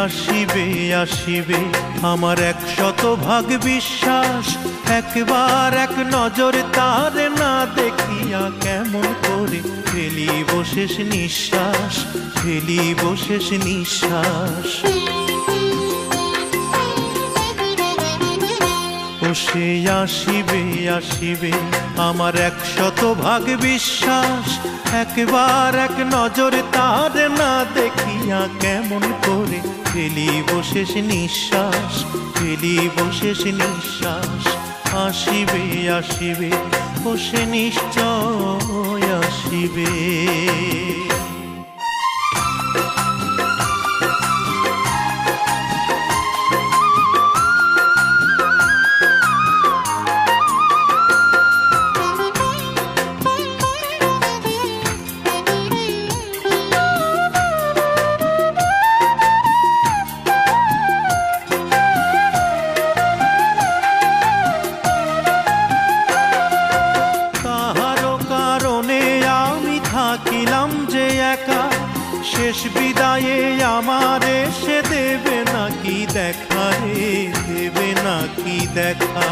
আসিবে আসিবে আমার 100 ভাগ বিশ্বাস, একবার এক নজর তার না দেখিয়া কেমন করে ফেলিব শেষ নিঃশ্বাস, ফেলিব শেষ নিঃশ্বাস। ও সে আসিবে আসিবে আমার 100 ভাগ বিশ্বাস, একবার এক নজর তার না দেখিয়া কেমন করে ফেলিব শেষ নিঃশ্বাস, ফেলিব শেষ নিঃশ্বাস। আসিবে আসিবে ও সে নিশ্চয় আসিবে। থাকিলাম যে একা, শেষ বিদায়ে আমার সে দেবে নাকি দেখা রে, দেবে নাকি দেখা।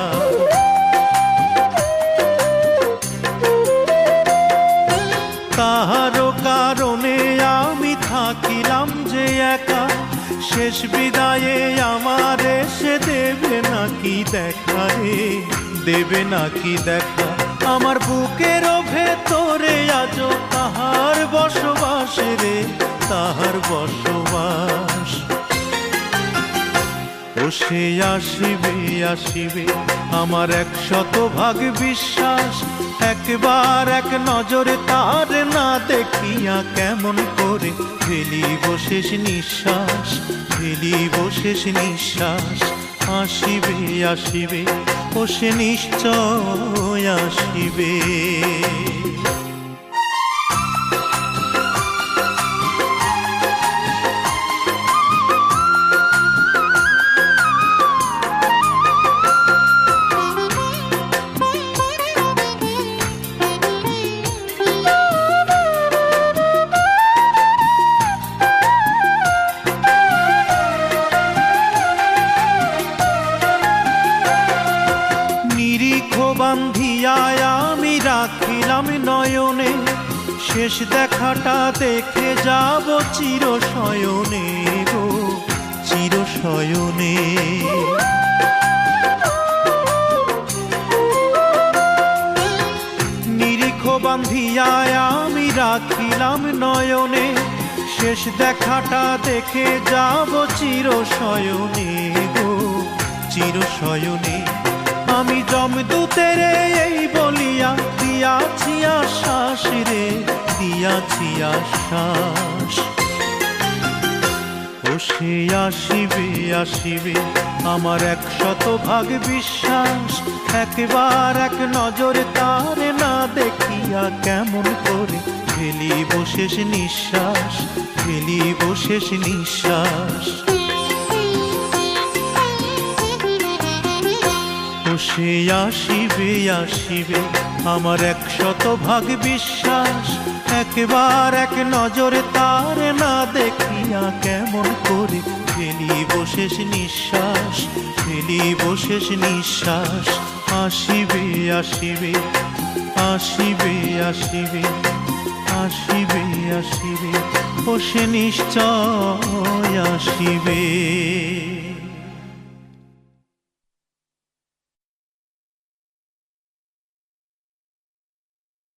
তাহারও কারণে আমি থাকিলাম যে একা, শেষ বিদায়ে আমার সে দেবে নাকি দেখা রে, দেবে নাকি দেখা। আমার বুকের ভেতরে আজো তাহার বসবাস রে, তাহার বসবাস। ও সে আসিবে আসিবে আমার 100 ভাগ বিশ্বাস, একবার এক নজর তার না দেখিয়া কেমন করে ফেলিব শেষ নিঃশ্বাস, ফেলিব শেষ নিঃশ্বাস। আসিবে আসিবে ও সে নিশ্চয় আসিবে। বান্ধিয়া আমি রাখিলাম নয়নে, শেষ দেখাটা দেখে যাব চির শয়নে গো, চির শয়নে। নিরিখ বান্ধিয়া আমি রাখিলাম নয়নে, শেষ দেখাটা দেখে যাব চির শয়নে গো, চির শয়নে। আমি যমদূতের এই বলিয়া দিয়াছি আশ্বাস রে, দিয়াছি আশ্বাস। ও সে আসিবে আসিবে আমার 100 ভাগ বিশ্বাস, একবার এক নজর তার না দেখিয়া কেমন করে ফেলিব শেষ নিঃশ্বাস, ফেলিব শেষ নিঃশ্বাস। সে আসিবে আসিবে আমার 100 ভাগ বিশ্বাস, একবার এক নজর তার না দেখিয়া কেমন করে ফেলিব শেষ নিঃশ্বাস, ফেলিব শেষ নিঃশ্বাস। আসিবে আসিবে আসিবে আসিবে আসিবে আসিবে ও সে নিশ্চয় আসিবে।